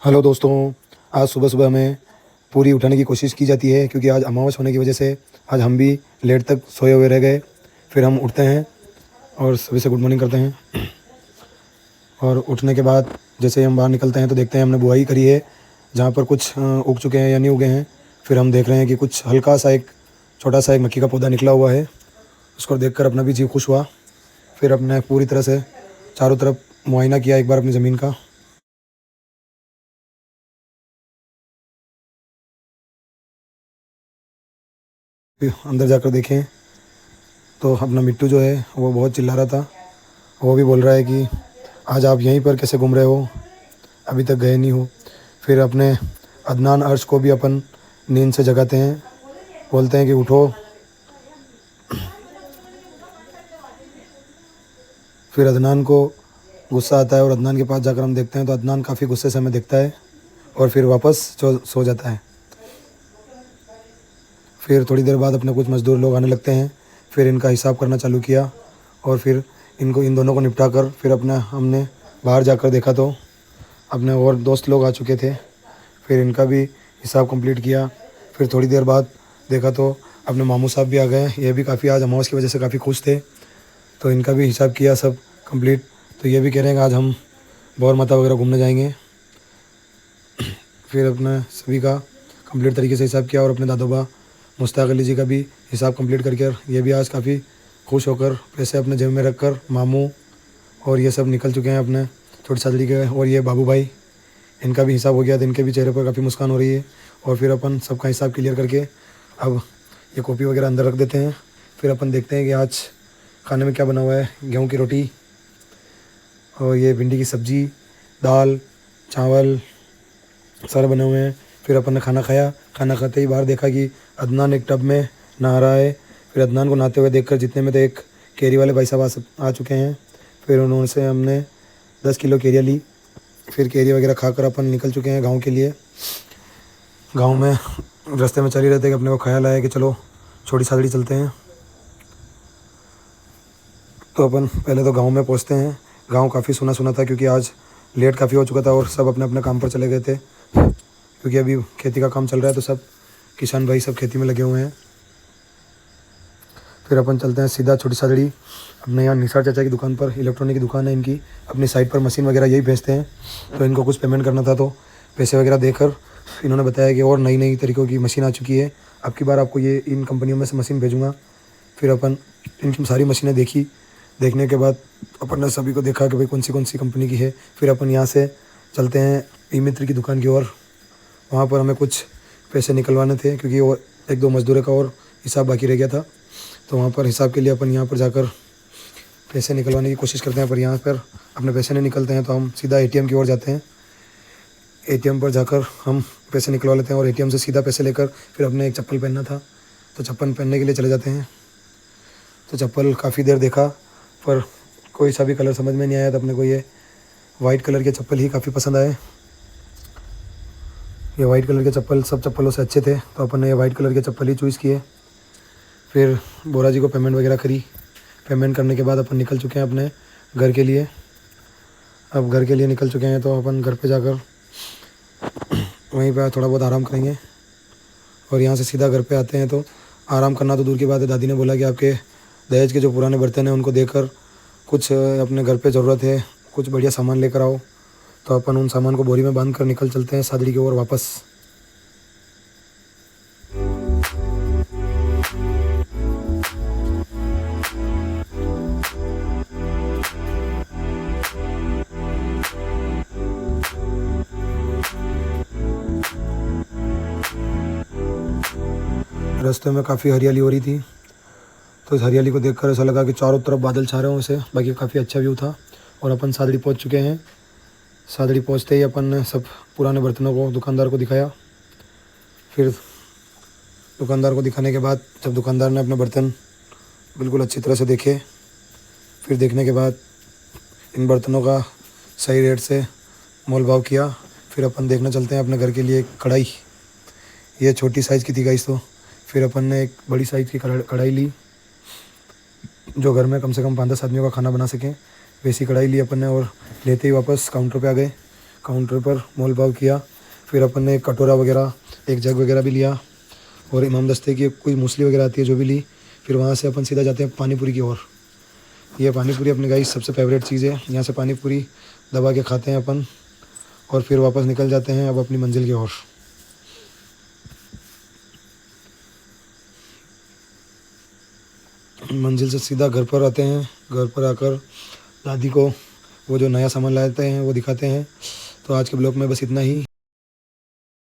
Hello दोस्तों, आज सुबह सुबह हमें पूरी उठाने की कोशिश की जाती है क्योंकि आज अमावस होने की वजह से आज हम भी लेट तक सोए हुए रह गए। फिर हम उठते हैं और सभी से गुड मॉर्निंग करते हैं। और उठने के बाद जैसे ही हम बाहर निकलते हैं तो देखते हैं हमने बुआई करी है जहाँ पर कुछ उग चुके हैं या नहीं उगे हैं। फिर हम देख रहे हैं कि कुछ हल्का सा एक छोटा सा एक मक्की का पौधा निकला हुआ है। उसको देखकर अपना भी जी खुश हुआ। फिर अपने पूरी तरह से चारों तरफ मुआयना किया एक बार अपनी ज़मीन का। फिर अंदर जाकर देखें तो अपना मिट्टू जो है वो बहुत चिल्ला रहा था। वो भी बोल रहा है कि आज आप यहीं पर कैसे घूम रहे हो, अभी तक गए नहीं हो। फिर अपने अदनान अर्श को भी अपन नींद से जगाते हैं, बोलते हैं कि उठो। फिर अदनान को गुस्सा आता है और अदनान के पास जाकर हम देखते हैं तो अदनान काफ़ी गुस्से से हमें देखता है और फिर वापस सो जाता है। फिर थोड़ी देर बाद अपने कुछ मज़दूर लोग आने लगते हैं। फिर इनका हिसाब करना चालू किया और फिर इन दोनों को निपटा कर फिर अपना हमने बाहर जाकर देखा तो अपने और दोस्त लोग आ चुके थे। फिर इनका भी हिसाब कंप्लीट किया। फिर थोड़ी देर बाद देखा तो अपने मामू साहब भी आ गए। ये भी काफ़ी आज अमावस की वजह से काफ़ी खुश थे, तो इनका भी हिसाब किया सब कंप्लीट। तो ये भी कह रहे हैं कि आज हम बौर माता वगैरह घूमने जाएंगे। फिर अपने सभी का कंप्लीट तरीके से हिसाब किया और अपने दादोबा मुश्ताक अली जी का भी हिसाब कंप्लीट करके ये भी आज काफ़ी खुश होकर पैसे अपने जेब में रखकर मामू और ये सब निकल चुके हैं अपने छोटी सादड़ी के। और ये बाबू भाई, इनका भी हिसाब हो गया तो इनके भी चेहरे पर काफ़ी मुस्कान हो रही है। और फिर अपन सबका हिसाब क्लियर करके अब ये कॉपी वगैरह अंदर रख देते हैं। फिर अपन देखते हैं कि आज खाने में क्या बना हुआ है। गेहूँ की रोटी और ये भिंडी की सब्ज़ी, दाल, चावल सारे बने हुए हैं। फिर अपन ने खाना खाया। खाना खाते ही बाहर देखा कि अदनान एक टब में नहा रहा है। फिर अदनान को नहाते हुए देखकर जितने में तो एक केरी वाले भाई साहब आ चुके हैं। फिर उन्होंने हमने 10 किलो केरिया ली। फिर केरी वगैरह खाकर अपन निकल चुके हैं गांव के लिए। गांव में रास्ते में चल ही रहते कि अपने को ख्याल आया कि चलो छोटी सादड़ी चलते हैं। तो अपन पहले तो गांव में पहुंचते हैं। गांव काफ़ी सुना सुना था क्योंकि आज लेट काफ़ी हो चुका था और सब अपने अपने काम पर चले गए थे क्योंकि अभी खेती का काम चल रहा है तो सब किसान भाई सब खेती में लगे हुए हैं। फिर अपन चलते हैं सीधा छोटी सादड़ी अपने यहाँ निसार चाचा की दुकान पर। इलेक्ट्रॉनिक की दुकान है इनकी। अपनी साइट पर मशीन वगैरह यही भेजते हैं, तो इनको कुछ पेमेंट करना था तो पैसे वगैरह देकर इन्होंने बताया कि और नई नई तरीक़ों की मशीन आ चुकी है, अब की बार आपको ये इन कंपनियों में से मशीन भेजूँगा। फिर अपन इनकी सारी मशीनें देखी। देखने के बाद अपन ने सभी को देखा कि भाई कौन सी कंपनी की है। फिर अपन यहाँ से चलते हैं ई मित्र की दुकान की ओर। वहाँ पर हमें कुछ पैसे निकलवाने थे क्योंकि वो एक दो मज़दूरों का और हिसाब बाकी रह गया था। तो वहाँ पर हिसाब के लिए अपन यहाँ पर जाकर पैसे निकलवाने की कोशिश करते हैं। पर यहाँ पर अपने पैसे नहीं निकलते हैं तो हम सीधा एटीएम की ओर जाते हैं। एटीएम पर जाकर हम पैसे निकलवा लेते हैं और एटीएम से सीधा पैसे लेकर फिर अपने एक चप्पल पहनना था तो चप्पल पहनने के लिए चले जाते हैं। तो चप्पल काफ़ी देर देखा पर कोई सा भी कलर समझ में नहीं आया, तो अपने को ये वाइट कलर के चप्पल ही काफ़ी पसंद आए। ये वाइट कलर के चप्पल सब चप्पलों से अच्छे थे तो अपन ने ये वाइट कलर के चप्पल ही चूज़ किए। फिर बोरा जी को पेमेंट वगैरह करी। पेमेंट करने के बाद अपन निकल चुके हैं अपने घर के लिए। अब घर के लिए निकल चुके हैं तो अपन घर पे जाकर वहीं पे थोड़ा बहुत आराम करेंगे और यहाँ से सीधा घर पे आते हैं। तो आराम करना तो दूर की बात है, दादी ने बोला कि आपके दहेज के जो पुराने बर्तन हैं उनको देकर कुछ अपने घर पे ज़रूरत है, कुछ बढ़िया सामान लेकर आओ। तो अपन उन सामान को बोरी में बांध कर निकल चलते हैं सादड़ी की ओर वापस। रास्ते में काफ़ी हरियाली हो रही थी तो इस हरियाली को देखकर ऐसा लगा कि चारों तरफ बादल छा रहे हों से। बाकी काफ़ी अच्छा व्यू था और अपन सादड़ी पहुंच चुके हैं। सादड़ी पहुंचते ही अपन ने सब पुराने बर्तनों को दुकानदार को दिखाया। फिर दुकानदार को दिखाने के बाद जब दुकानदार ने अपने बर्तन बिल्कुल अच्छी तरह से देखे, फिर देखने के बाद इन बर्तनों का सही रेट से मोल भाव किया। फिर अपन देखना चलते हैं अपने घर के लिए एक कढ़ाई। ये छोटी साइज़ की थी गाइस, तो फिर अपन ने एक बड़ी साइज़ की कढ़ाई ली जो घर में कम से कम 5-10 आदमियों का खाना बना सकें। वैसी कढ़ाई ली अपन ने और लेते ही वापस काउंटर पे आ गए। काउंटर पर मोल भाव किया। फिर अपन ने एक कटोरा वगैरह, एक जग वगैरह भी लिया और इमाम दस्ते की कोई मूसली वगैरह आती है जो भी ली। फिर वहाँ से अपन सीधा जाते हैं पानीपुरी की ओर। ये पानीपुरी अपने गाइस सबसे फेवरेट चीज़ है। यहाँ से पानीपुरी दबा के खाते हैं अपन और फिर वापस निकल जाते हैं अब अपनी मंजिल की ओर। मंजिल से सीधा घर पर आते हैं। घर पर आकर दादी को वो जो नया सामान लाते हैं वो दिखाते हैं। तो आज के ब्लॉग में बस इतना ही।